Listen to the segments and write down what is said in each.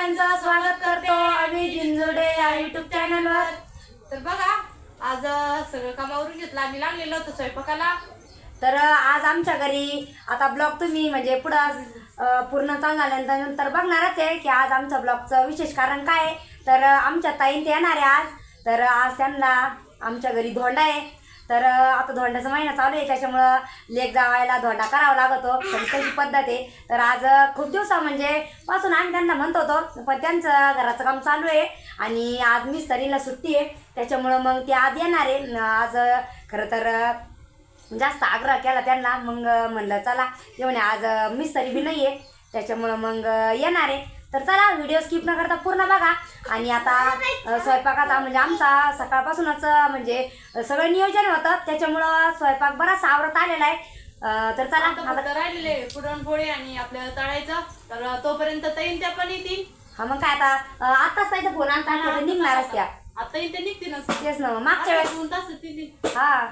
सगळ्यांचं स्वागत करतो आम्ही जिंजोडे या युट्यूब चॅनलवर। तर बघा आज सगळं कामावरून घेतलं, आम्ही लागलेलो होतो स्वयंपाकाला। तर आज आमच्या घरी आता ब्लॉग तुम्ही म्हणजे पुढं पूर्ण झाल्यानंतर बघणारच आहे की आज आमच्या ब्लॉगचं विशेष कारण काय आहे। तर आमच्या ताईन ते येणार आहे आज, तर आज त्यांना आमच्या घरी धोंडा आहे। तर आता धोंड्याचा महिना चालू आहे, त्याच्यामुळं लेक जावायला धोंडा करावा लागतो, तशी पद्धत आहे। तर आज खूप दिवसा म्हणजे पासून आम्ही त्यांना म्हणत होतो, पण त्यांचं घराचं काम चालू आहे आणि आज मिस्त्रीला सुट्टी आहे, त्याच्यामुळं मग ते आज येणार आहे। आज खरं तर जास्त आग्रह केला त्यांना, मग म्हणलं चला, ते म्हणे आज मिस्त्री बी नाही आहे, त्याच्यामुळं मग येणार आहे। तर चला व्हिडिओ स्किप न करता पूर्ण बघा। आणि आता स्वयंपाकाचा म्हणजे आमचा सकाळपासूनच म्हणजे सगळं नियोजन होतं, त्याच्यामुळं स्वयंपाक बराच आवरत आलेला आहे। तर चला आता राहिलेले पुरणपोळी आणि आपल्या तळायचं, तर तोपर्यंत ताईन त्या पण येतील। हा मग काय आता आताच ताईचा फोन आणता निघणारच त्या, आता इथे निघतील तेच ना मागच्या वेळेस। हा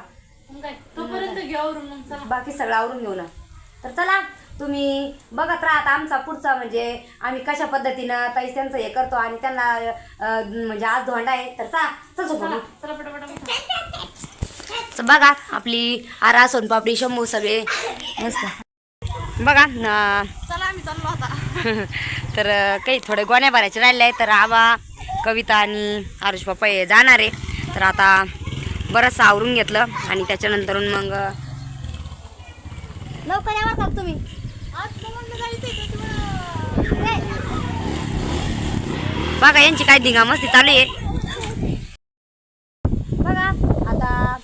मग काय तोपर्यंत घेऊ आवरून, मग चला बाकी सगळं आवरून घेऊ ना। तर चला तुम्ही बघत राहा आमचा पुढचा म्हणजे आम्ही कशा पद्धतीनं ताई त्यांचं हे करतो आणि त्यांना म्हणजे आज धोंडा आहे। तर चला पटापट बघा आपली आरा सोनपापडी शंभू सगळे मस्त बघा चला आम्ही चाललो आता। तर काही थोडे गोण्या भरायचे राहिले आहे, तर आबा कविता आणि आरुष पप्पा हे जाणार आहे। तर आता बरंचसं आवरून घेतलं आणि त्याच्यानंतरून मग लवकर यावं का तुम्ही? बघा यांची काय धिंगा मस्ती चालू आहे। बघा आता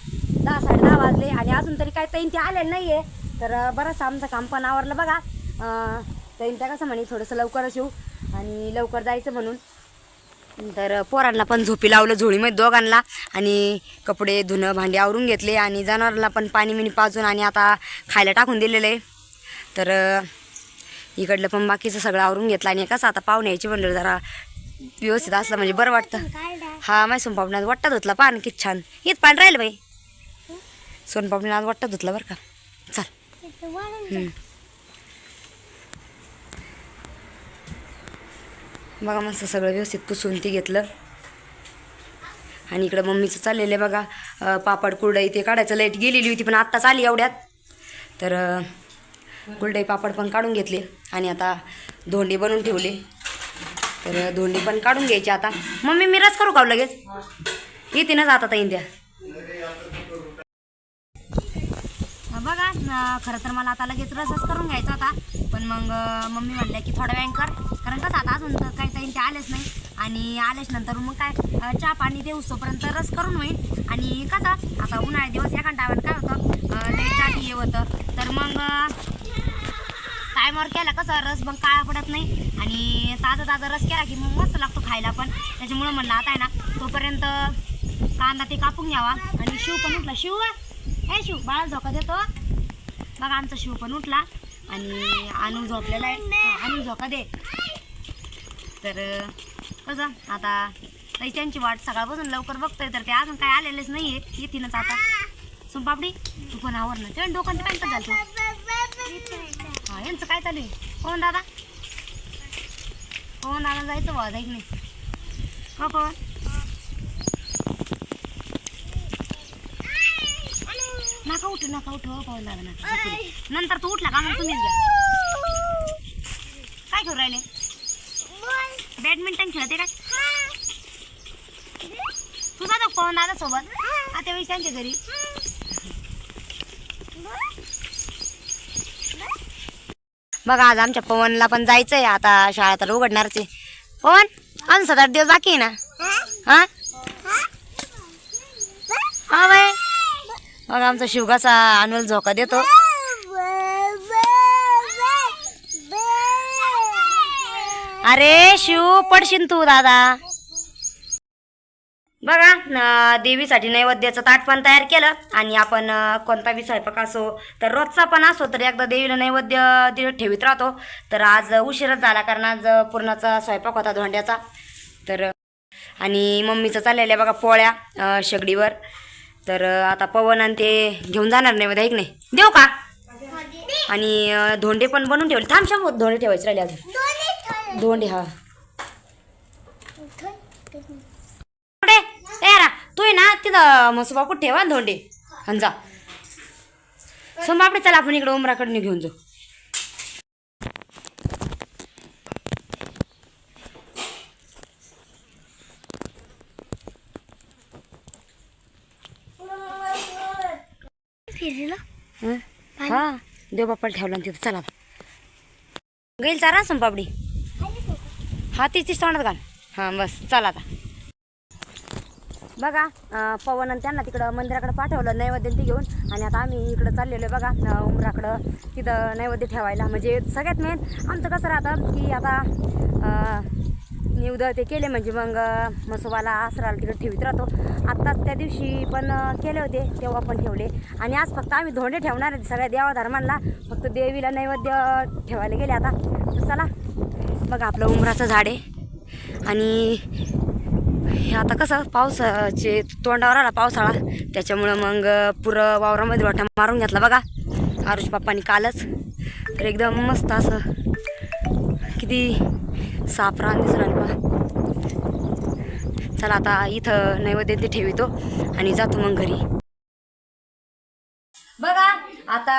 10-10:30 वाजले आणि अजून तरी काय तैन ते आले नाहीये। तर बरंच आमचं काम पण आवरलं बघा। तैन त्या कसं म्हणे थोडंसं लवकरच येऊ आणि लवकर जायचं म्हणून। तर पोरांना पण झोपी लावलं झोळीमध्ये दोघांना, आणि कपडे धुणं भांडी आवरून घेतले आणि जनावरांना पण पाणी मिनी पाजून आणि आता खायला टाकून दिलेलं आहे। तर इकडलं पण बाकीचं सगळं आवरून घेतलं आणि कसं आता पाहुणे यायची म्हणलं जरा व्यवस्थित असलं म्हणजे बरं वाटतं। हा माय सोनपापडी आज वाटत धुतला पान किती छान, हेच पाणी राहिलं बाई सोनपापडी आज वाटत धुतला बरं का। चल बघा मस्त सगळं व्यवस्थित पुसून ते घेतलं आणि इकडं मम्मीचं चाललेलं आहे बघा पापड कुरडई ते काढायचं, लाईट गेलेली होती पण आत्ताच आली एवढ्यात। तर कुरडई पापड पण काढून घेतले आणि आता धोंडे बनवून ठेवले, तर धोंडी पण काढून घ्यायची आता। मम्मी मी रस करू का लगेच? येते ना जाता येईन त्या बघा। खरं तर मला आता लगेच रसच करून घ्यायचा होता, पण मग मम्मी म्हणल्या की थोडा वेळ कर, कारण कसं आता अजून काही ताईन ते आलेच नाही आणि आलेच नंतर मग काय चहा पाणी ते उसोपर्यंत रस करून होईल। आणि कसं आता उन्हाळ्यात दिवस एका टायमाला काय होतं लाईट जाती हे होतं, तर मग टायमावर केला कसं रस मग काळा पडत नाही आणि ताजा रस केला की मग मस्त लागतो खायला पण। त्याच्यामुळं म्हणलं आता आहे ना तोपर्यंत कांदा ते कापून घ्यावा। आणि शिव पण उठला, शिव हे शिव बाळा झोका देतो बघा, आमचा शिव पण उठला आणि आणू झोपलेला आहे, आणू झोका दे। तर कसं आता ताई त्यांची वाट सकाळपासून लवकर बघतोय, तर ते अजून काय आलेलेच नाही आहे, येतीलच आता। सोनपापडी तू पण आवर ना, ते डोकं ते पॅन्ट घालतो। हा यांचं काय चालू आहे? पवन दादा जायचं वाज ऐक नाही का पवन? नका उठू पवन दादा नका, नंतर तू उठला का मग तुम्हीच घ्या। काय करू राहिले? बॅडमिंटन खेळते काय? तू जातो पवन दादा सोबत आता वेळेस त्यांच्या घरी? बघा आज आमच्या पवनला पण जायचं आहे, आता शाळा तर उघडणारच आहे। पवन अजून 7-8 दिवस बाकी आहे ना? हा हा बाय बघा आमचा शिव कसा अनुल झोका देतो। अरे शिव पडशील तू दादा। बघा देवीसाठी नैवेद्याचं ताट पण तयार केलं आणि आपण कोणता बी स्वयंपाक असो तर रोजचा पण असो तर एकदा देवीला नैवेद्य ठेवीत राहतो। तर आज उशीरच झाला कारण आज पूर्णाचा स्वयंपाक होता धोंड्याचा। तर आणि मम्मीचं चाललेलं आहे बघा पोळ्या शेगडीवर। तर आता पवन आणि ते घेऊन जाणार नैवेद्य आहे की नाही, देऊ का? आणि धोंडे पण बनवून ठेवले, थांब शंभर धोंडे ठेवायचे राहिले अजून, धोंडे हा कुठे यारा तू आहे ना तिथं मसोबा कुठे ठेवा धोंडे आणि जा सोमबापडे चला आपण इकडे उमराकडे घेऊन जाऊ. हा देव बाप्पाला ठेवला ना तिथं चला गेल चारा सोमपापडी हा तीच तोंडात घाल हां बस चला आता बघा पवन आणि त्यांना तिकडं मंदिराकडे पाठवलं नैवेद्य ती घेऊन आणि आता आम्ही इकडं चाललेलो आहे बघा उमराकडं तिथं नैवेद्य ठेवायला म्हणजे सगळ्यात मेन आमचं कसं राहतं की आता निवद ते केले म्हणजे मग मसोबाला आसराला तिकडे ठेवीत राहतो. आत्ताच त्या दिवशी पण केले होते तेव्हा पण ठेवले आणि आज फक्त आम्ही धोंडे ठेवणार आहेत सगळ्या देवाधर्मांना फक्त देवीला नैवेद्य ठेवायला गेले आता. तर चला बघा आपलं उमराचं झाड आहे आणि हे आता कसं पावसाचे तोंडावर आला पावसाळा त्याच्यामुळं मग पुरं वावरामध्ये वाटा मारून घेतला बघा आरुष पप्पांनी कालच. तर एकदम मस्त असं किती साफ रान दिसून आलं पहा. चला आता इथं नैवेद्य ते ठेवितो आणि जातो मग घरी. बघा आता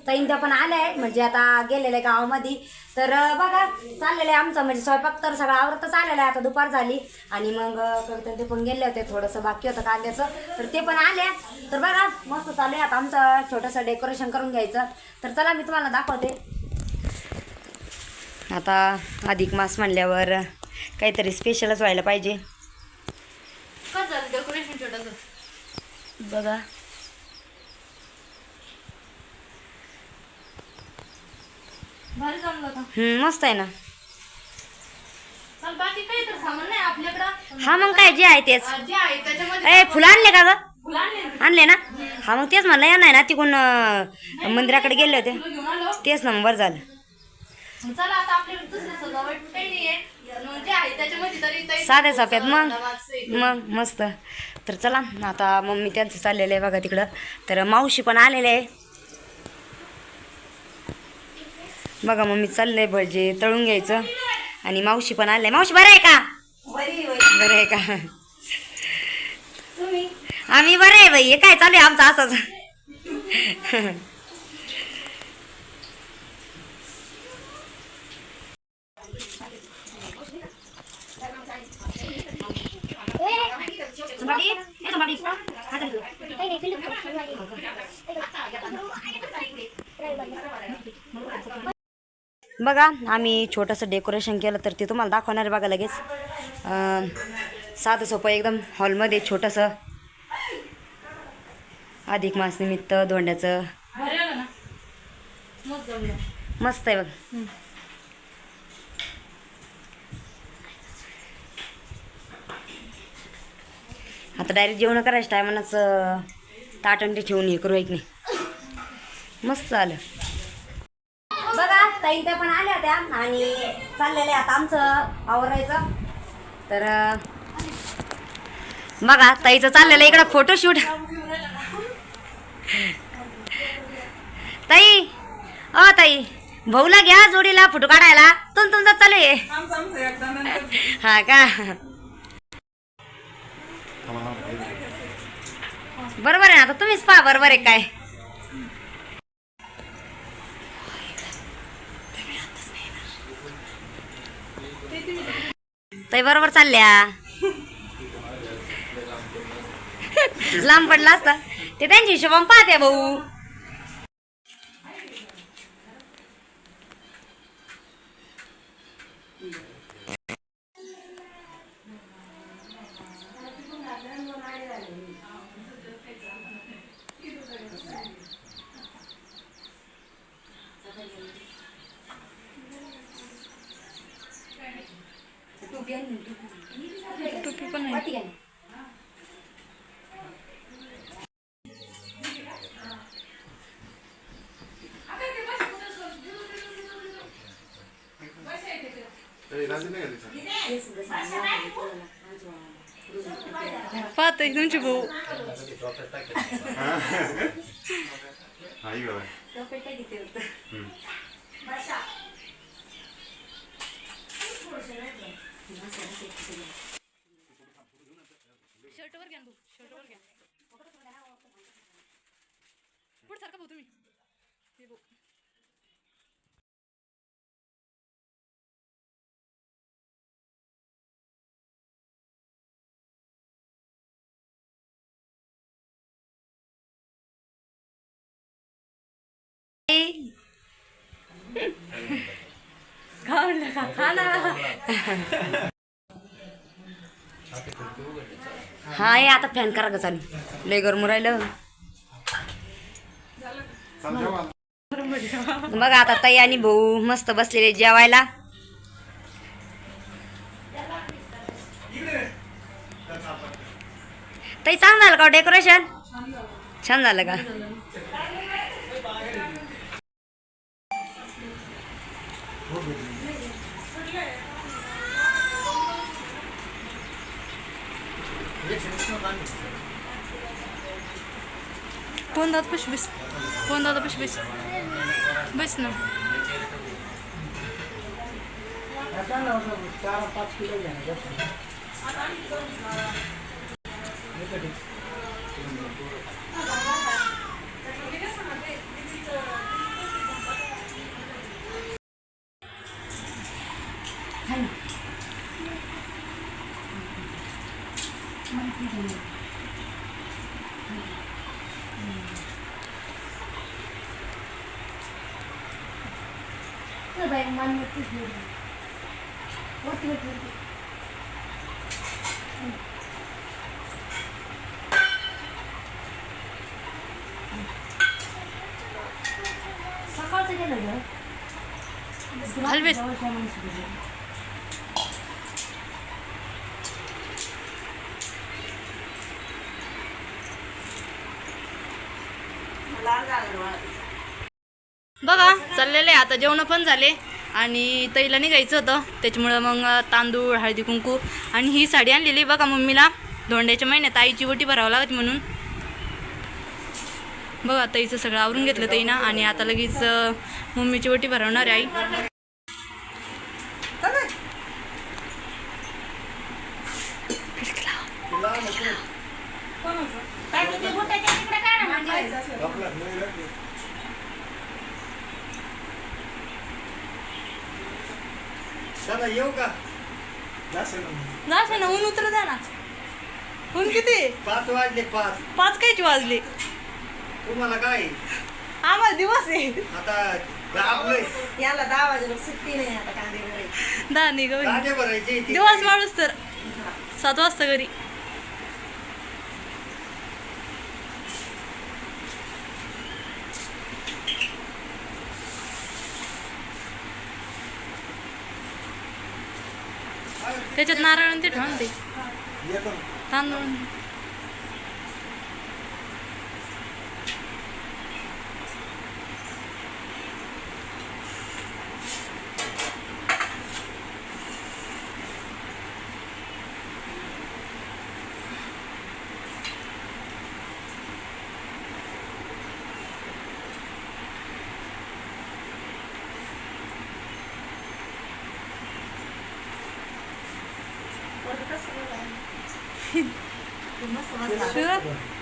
तैंत्या पण आल्या आहे म्हणजे आता गेलेले गावामध्ये. तर बघा चाललेलं आहे आमचं म्हणजे स्वयंपाक तर सगळा आवरतच आलेला आहे. आता दुपार झाली आणि मग कविता ते पण गेले होते थोडंसं बाकी होतं कांद्याचं तर ते पण आले. तर बघा मस्त चालू आहे आता आमचं छोटंसं डेकोरेशन करून घ्यायचं. तर चला मी तुम्हाला दाखवते. आता अधिक मास म्हणल्यावर काहीतरी स्पेशलच व्हायला पाहिजे. कसं झालं डेकोरेशन छोटंसं बघा भारी जमलं का मस्त आहे ना. पण बाकी काही तर सामान नाही आपल्याकडं. हा मग काय जे आहे तेच. जे आहे त्याच्यामध्ये ए फुलं आणले का ग फुलं आणले ना. आणले ना. हा मग तेच म्हणलं या नाही ना तिकडून मंदिराकडे गेले होते फुलं घेऊन आलो. तेच नंबर झालं. मग चला आता आपल्याकडे दुसरं सजावट काही नाहीये. मग जे आहे त्याच्यामध्ये तरी काही साध्या साप्यात मग वाजतंय. मग मस्त. तर चला आता मम्मी त्यांचं चाललेलं आहे बघा तिकडं. तर मावशी पण आलेले आहे बघा. मम्मी चाललंय भजे तळून घ्यायचं आणि मावशी पण आले. मावशी बरं आहे का बरं आहे का आम्ही बरं आहे बाई. हे काय चालू आहे आमचं असंच. बघा आम्ही छोटंसं डेकोरेशन केलं तर ते तुम्हाला दाखवणार आहे बघा लगेच. साधं सोपं एकदम हॉलमध्ये छोटंसं अधिक मास निमित्त धोंड्याचं भारी आलं ना मस्त जमलं. मस्त आहे बघ. आता डायरेक्ट जेवण करायचं टायमानंच ताटंटी ठेवून हे करू एक नाही. मस्त झालं बघा. ताई त्या पण आल्या होत्या आणि चाललेलं आहे आता आमचं आवरायचं. तर बघा ताईचं चाललेलं आहे इकडं फोटोशूट. ताई ताई भाऊला घ्या जोडीला फोटो काढायला. तुमचा चालू आहे हा का. बरोबर आहे ना. आता तुम्हीच पहा बरोबर आहे काय. ताई बरोबर चालल्या. लांब पडला असता ते त्यांची हिशोबाने पाहते भाऊ. टोपी पण आहे. पाहतोय तुमची भाऊ पुढे सारखं भाऊ तुम्ही हे भाऊ खाऊन खा ना. हा ये आता फॅन करा ग चालू लय गरम राहिलं. बघा आता ताई आणि भाऊ मस्त बसलेले जेवायला. ताई चांगलं झालं का डेकोरेशन? छान झालं का? कोण दादा पश बस कोण दादा पश बस बस ना. सकाळचं गेलं ग हलवेस बघा चाललेले आता जेवण पण झाले आणि तईला निघायचं होतं त्याच्यामुळं मग तांदूळ हळदी कुंकू आणि ही साडी आणलेली बघा मम्मीला धोंड्याच्या महिन्यात आईची वटी भरावं लागत म्हणून. बघा ताईचं सगळं आवरून घेतलं ताईनं आणि आता लगेच मम्मीची वटी भरवणार आहे आई. येऊ का? ना ऊन उतर द्या ना. ऊन किती? 5 वाजले. 5 कायचे वाजले? तुम्हाला काय आम्हाला दिवस आहे. आता गाबलोय. याला 10 वाजेला सुट्टी नाही आता कांदे भरायचे. 10 निघ कांदे भरायचे दिवस माणूस तर 7 वाजता घरी. त्याच्यात नारळ आणि ते ठेवा ना ते येतो. तांदूळ.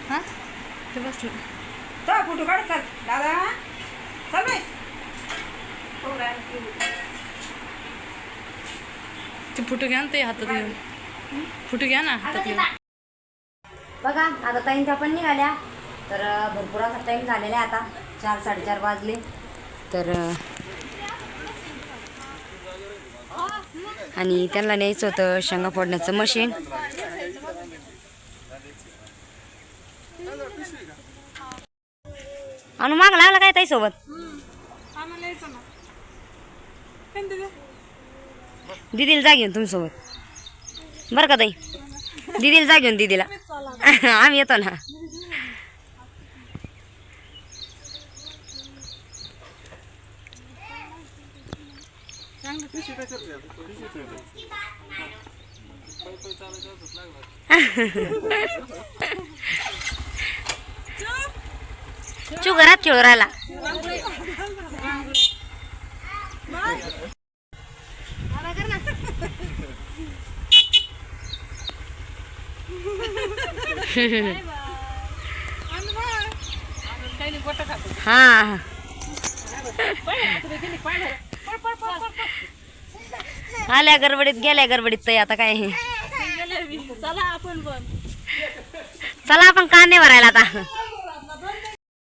हा ते बसलं तो फोटो काढ चल दादा चल बाई. ते फोटो घ्या ना ते हातात घेऊन फोटो घ्या ना हातात घेऊन. बघा आता ताईन त्या पण निघाल्या तर भरपूर असा टाईम झालेला आहे आता 4-4:30 वाजले तर आणि त्यांना न्यायचं होतं शेंगा फोडण्याचं मशीन. अनु माग लागला काय ताई सोबत? दिदीला जा घेऊन तुम्ही सोबत बरं का ताई. दिदीला जा घेऊन दिदीला आम्ही येतो ना. चू घरात खेळू राहिला. हा आल्या गडबडीत गेल्या गडबडीत ताई आता काय चला आपण पण चला आपण कांदे भरायला आता